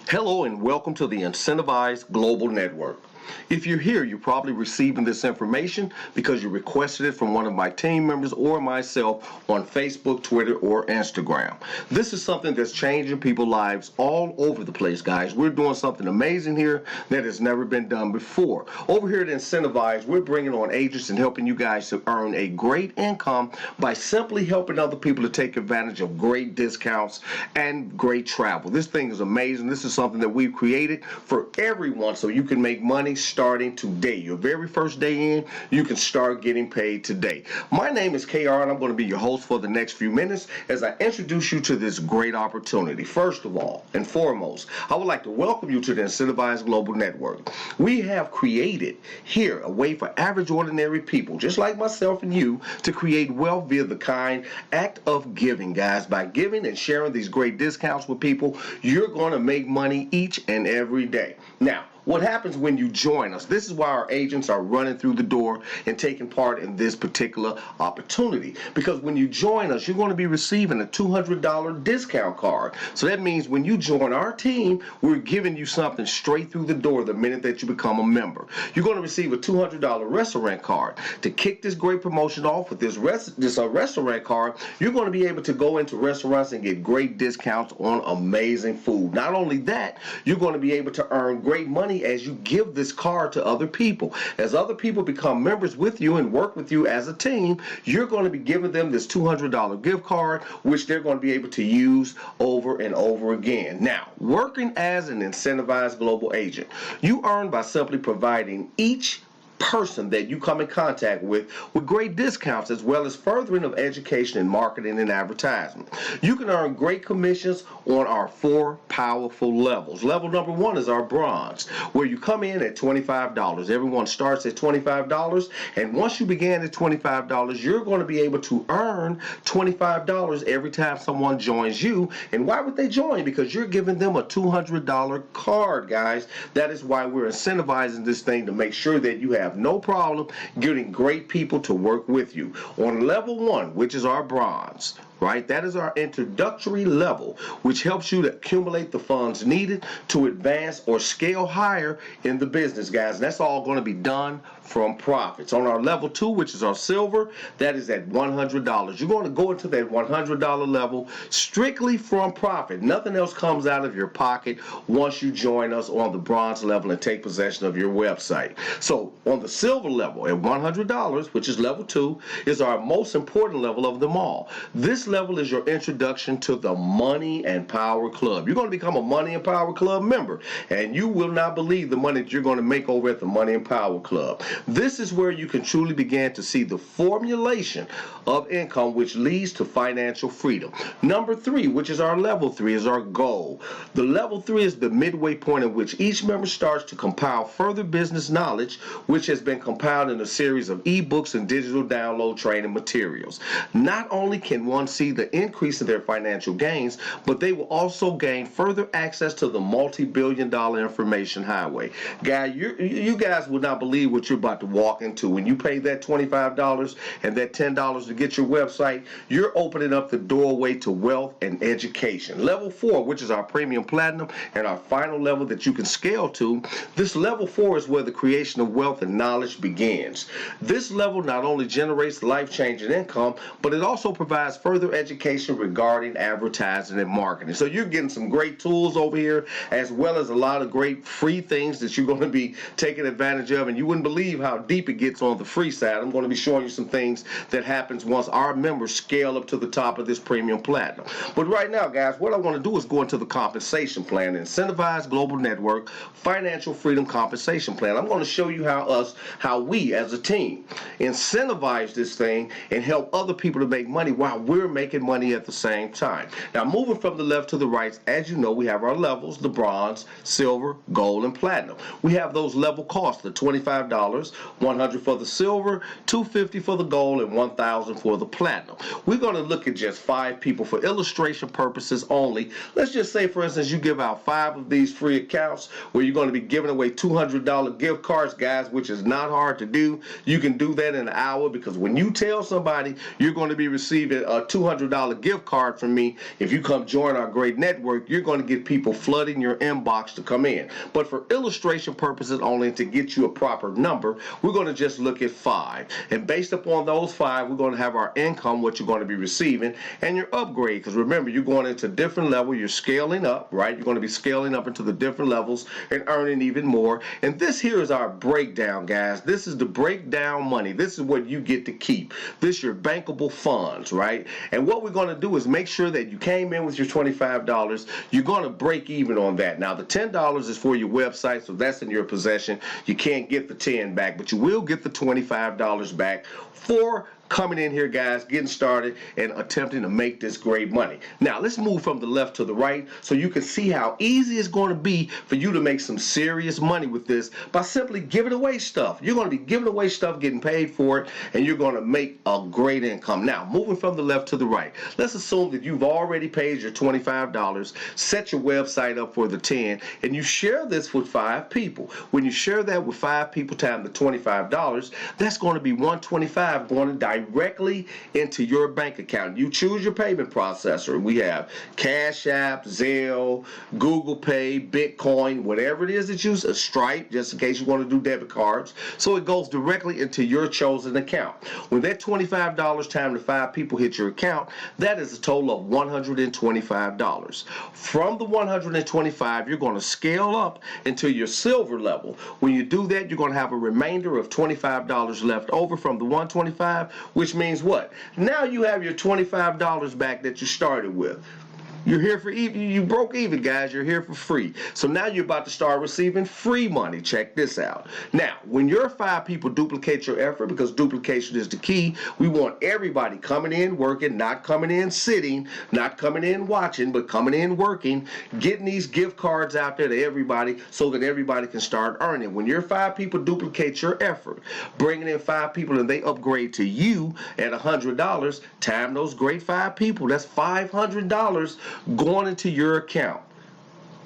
Hello and welcome to the Incentivize Global Network. If you're here, you're probably receiving this information because you requested it from one of my team members or myself on Facebook, Twitter, or Instagram. This is something that's changing people's lives all over the place, guys. We're doing something amazing here that has never been done before. Over here at Incentivize, we're bringing on agents and helping you guys to earn a great income by simply helping other people to take advantage of great discounts and great travel. This thing is amazing. This is something that we've created for everyone so you can make money starting today. Your very first day in, you can start getting paid today. My name is KR and I'm going to be your host for the next few minutes as I introduce you to this great opportunity. First of all and foremost, I would like to welcome you to the Incentivize Global Network. We have created here a way for average ordinary people, just like myself and you, to create wealth via the kind act of giving, guys. By giving and sharing these great discounts with people, you're going to make money each and every day. Now, what happens when you join us? This is why our agents are running through the door and taking part in this particular opportunity. Because when you join us, you're going to be receiving a $200 discount card. So that means when you join our team, we're giving you something straight through the door the minute that you become a member. You're going to receive a $200 restaurant card. To kick this great promotion off with this restaurant card, you're going to be able to go into restaurants and get great discounts on amazing food. Not only that, you're going to be able to earn great money as you give this card to other people. As other people become members with you and work with you as a team, you're going to be giving them this $200 gift card, which they're going to be able to use over and over again. Now, working as an incentivized global agent, you earn by simply providing each person that you come in contact with great discounts, as well as furthering of education in marketing and advertisement. You can earn great commissions on our 4 powerful levels. Level number 1 is our bronze, where you come in at $25. Everyone starts at $25, and once you begin at $25, you're going to be able to earn $25 every time someone joins you. And why would they join? Because you're giving them a $200 card, guys. That is why we're incentivizing this thing, to make sure that you have no problem getting great people to work with you. On level 1, which is our bronze, right? That is our introductory level, which helps you to accumulate the funds needed to advance or scale higher in the business, guys. And that's all going to be done from profits. On our level 2, which is our silver, that is at $100. You're going to go into that $100 level strictly from profit. Nothing else comes out of your pocket once you join us on the bronze level and take possession of your website. So on the silver level at $100, which is level 2, is our most important level of them all. This level is your introduction to the Money and Power Club. You're going to become a Money and Power Club member, and you will not believe the money that you're going to make over at the Money and Power Club. This is where you can truly begin to see the formulation of income, which leads to financial freedom. Number 3, which is our level 3, is our goal. The level 3 is the midway point in which each member starts to compile further business knowledge, which has been compiled in a series of ebooks and digital download training materials. Not only can one see the increase in their financial gains, but they will also gain further access to the multi-billion-dollar information highway. You guys would not believe what you're about to walk into. When you pay that $25 and that $10 to get your website, you're opening up the doorway to wealth and education. Level 4, which is our premium platinum and our final level that you can scale to, this level 4 is where the creation of wealth and knowledge begins. This level not only generates life-changing income, but it also provides further education regarding advertising and marketing. So you're getting some great tools over here, as well as a lot of great free things that you're going to be taking advantage of, and you wouldn't believe how deep it gets on the free side. I'm going to be showing you some things that happens once our members scale up to the top of this premium platinum. But right now, guys, what I want to do is go into the compensation plan, Incentivize Global Network Financial Freedom Compensation Plan. I'm going to show you how we as a team incentivize this thing and help other people to make money while we're making money at the same time. Now, moving from the left to the right, as you know, we have our levels: the bronze, silver, gold, and platinum. We have those level costs: the $25, $100 for the silver, $250 for the gold, and $1,000 for the platinum. We're going to look at just 5 people for illustration purposes only. Let's just say, for instance, you give out 5 of these free accounts where you're going to be giving away $200 gift cards, guys, which is not hard to do. You can do that in an hour, because when you tell somebody you're going to be receiving a $200 $200 gift card from me. If you come join our great network, you're going to get people flooding your inbox to come in. But for illustration purposes only, to get you a proper number, we're going to just look at 5. And based upon those 5, we're going to have our income, what you're going to be receiving, and your upgrade. Because remember, you're going into different level. You're scaling up, right? You're going to be scaling up into the different levels and earning even more. And this here is our breakdown, guys. This is the breakdown money. This is what you get to keep. This is your bankable funds, right? And what we're going to do is make sure that you came in with your $25. You're going to break even on that. Now, the $10 is for your website, so that's in your possession. You can't get the 10 back, but you will get the $25 back for coming in here, guys, getting started and attempting to make this great money. Now, let's move from the left to the right so you can see how easy it's going to be for you to make some serious money with this by simply giving away stuff. You're going to be giving away stuff, getting paid for it, and you're going to make a great income. Now, moving from the left to the right, let's assume that you've already paid your $25, set your website up for the 10, and you share this with 5 people. When you share that with 5 people times the $25, that's going to be $125 going directly into your bank account. You choose your payment processor. We have Cash App, Zelle, Google Pay, Bitcoin, whatever it is that you use, a Stripe, just in case you want to do debit cards. So it goes directly into your chosen account. When that $25 times the 5 people hit your account, that is a total of $125. From the $125, you're going to scale up into your silver level. When you do that, you're going to have a remainder of $25 left over from the $125, which means what? Now you have your $25 back that you started with. You're here for even. You broke even, guys. You're here for free. So now you're about to start receiving free money. Check this out. Now, when your 5 people duplicate your effort, because duplication is the key, we want everybody coming in working, not coming in sitting, not coming in watching, but coming in working, getting these gift cards out there to everybody so that everybody can start earning. When your 5 people duplicate your effort, bringing in 5 people and they upgrade to you at $100, time those great 5 people, that's $500 going into your account.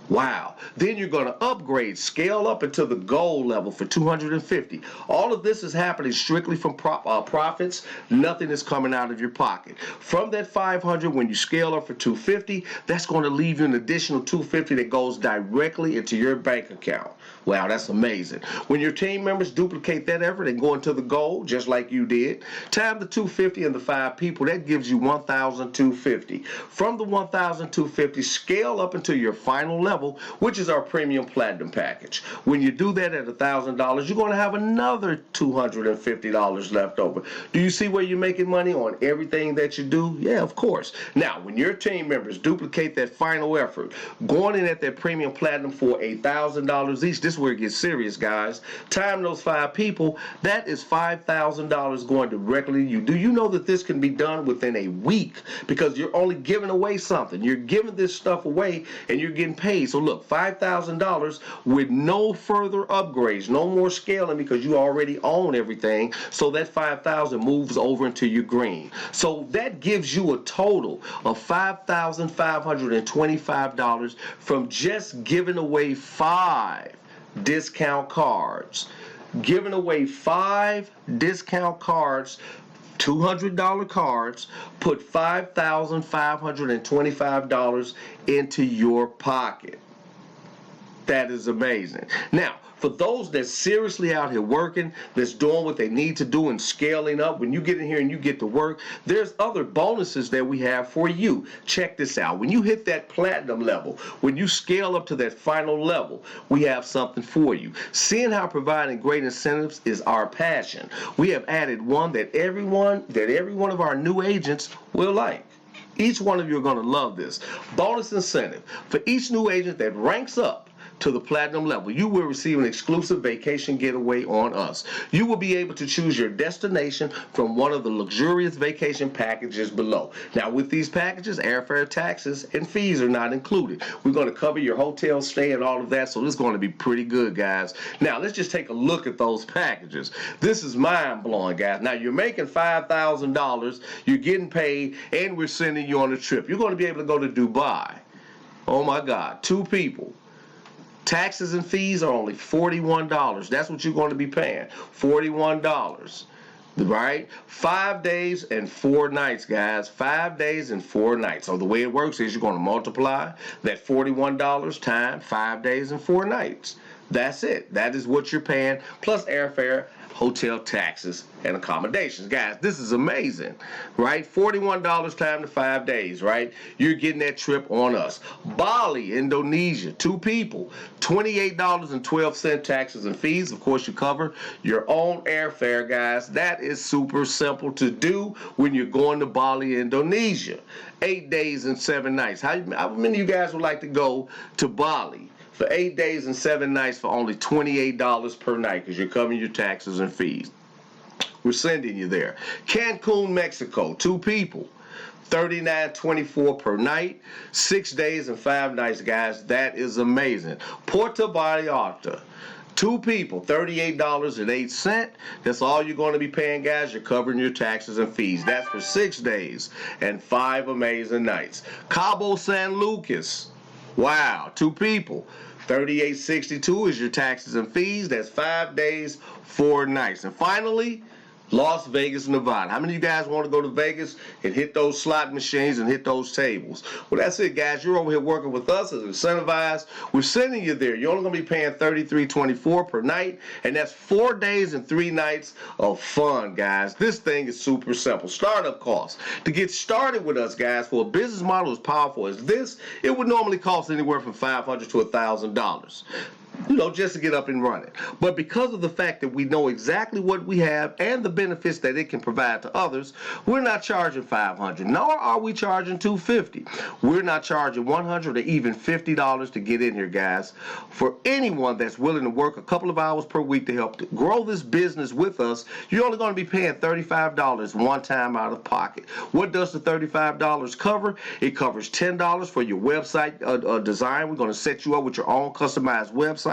Wow. Then you're going to upgrade, scale up into the gold level for $250. All of this is happening strictly from profits. Nothing is coming out of your pocket. From that $500, when you scale up for $250, that's going to leave you an additional $250 that goes directly into your bank account. Wow, that's amazing. When your team members duplicate that effort and go into the gold, just like you did, time the $250 and the 5 people, that gives you $1,250. From the $1,250, scale up into your final level, which is our premium platinum package. When you do that at $1,000, you're going to have another $250 left over. Do you see where you're making money on everything that you do? Yeah, of course. Now, when your team members duplicate that final effort, going in at that premium platinum for $1,000 each, this is where it gets serious, guys. Time those 5 people, that is $5,000 going directly to you. Do you know that this can be done within a week? Because you're only giving away something. You're giving this stuff away and you're getting paid. So look, $5,000 with no further upgrades, no more scaling because you already own everything. So that $5,000 moves over into your green. So that gives you a total of $5,525 from just giving away 5 discount cards. Giving away 5 discount cards, $200 cards, put $5,525 into your pocket. That is amazing. Now, for those that's seriously out here working, that's doing what they need to do and scaling up, when you get in here and you get to work, there's other bonuses that we have for you. Check this out. When you hit that platinum level, when you scale up to that final level, we have something for you. Seeing how providing great incentives is our passion, we have added one that every one of our new agents will like. Each one of you are going to love this. Bonus incentive. For each new agent that ranks up to the platinum level, you will receive an exclusive vacation getaway on us. You will be able to choose your destination from one of the luxurious vacation packages below. Now, with these packages, airfare, taxes, and fees are not included. We're going to cover your hotel stay and all of that, so this is going to be pretty good, guys. Now, let's just take a look at those packages. This is mind-blowing, guys. Now, you're making $5,000, you're getting paid, and we're sending you on a trip. You're going to be able to go to Dubai. Oh, my God. 2 people. Taxes and fees are only $41. That's what you're going to be paying, $41. Right? 5 days and 4 nights, guys. 5 days and 4 nights. So the way it works is you're going to multiply that $41 times 5 days and 4 nights. That's it. That is what you're paying, plus airfare, hotel taxes, and accommodations. Guys, this is amazing, right? $41 times the 5 days, right? You're getting that trip on us. Bali, Indonesia, 2 people, $28.12 taxes and fees. Of course, you cover your own airfare, guys. That is super simple to do when you're going to Bali, Indonesia. 8 days and 7 nights. How many of you guys would like to go to Bali for 8 days and 7 nights for only $28 per night, because you're covering your taxes and fees? We're sending you there. Cancun, Mexico, 2 people, $39.24 per night, 6 days and 5 nights, guys. That is amazing. Puerto Vallarta, 2 people, $38.08. That's all you're going to be paying, guys. You're covering your taxes and fees. That's for 6 days and 5 amazing nights. Cabo San Lucas, wow, 2 people, $38.62 is your taxes and fees. That's 5 days, 4 nights. And finally, Las Vegas, Nevada. How many of you guys want to go to Vegas and hit those slot machines and hit those tables? Well, that's it, guys. You're over here working with us as Incentivize. We're sending you there. You're only going to be paying $33.24 per night, and that's 4 days and 3 nights of fun, guys. This thing is super simple. Startup costs. To get started with us, guys, for a business model as powerful as this, it would normally cost anywhere from $500 to $1,000. Just to get up and running. But because of the fact that we know exactly what we have and the benefits that it can provide to others, we're not charging $500, nor are we charging $250. We're not charging $100 or even $50 to get in here, guys. For anyone that's willing to work a couple of hours per week to help grow this business with us, you're only going to be paying $35 one time out of pocket. What does the $35 cover? It covers $10 for your website design. We're going to set you up with your own customized website.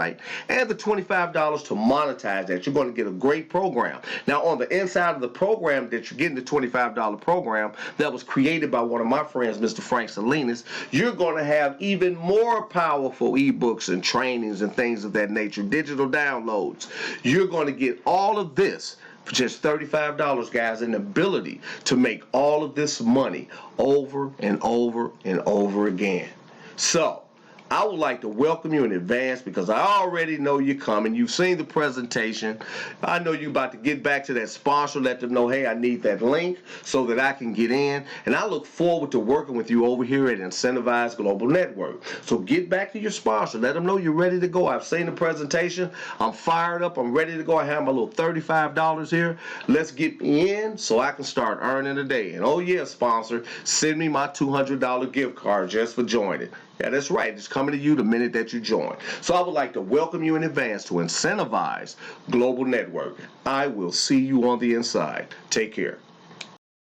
And the $25 to monetize that. You're going to get a great program. Now, on the inside of the program that you're getting, the $25 program that was created by one of my friends, Mr. Frank Salinas, you're going to have even more powerful ebooks and trainings and things of that nature, digital downloads. You're going to get all of this for just $35, guys, and the ability to make all of this money over and over and over again. So, I would like to welcome you in advance because I already know you're coming. You've seen the presentation. I know you're about to get back to that sponsor, let them know, hey, I need that link so that I can get in. And I look forward to working with you over here at Incentivize Global Network. So get back to your sponsor. Let them know you're ready to go. I've seen the presentation. I'm fired up. I'm ready to go. I have my little $35 here. Let's get me in so I can start earning today. And oh, yeah, sponsor, send me my $200 gift card just for joining. Yeah, that's right. It's coming to you the minute that you join. So I would like to welcome you in advance to Incentivize Global Network. I will see you on the inside. Take care.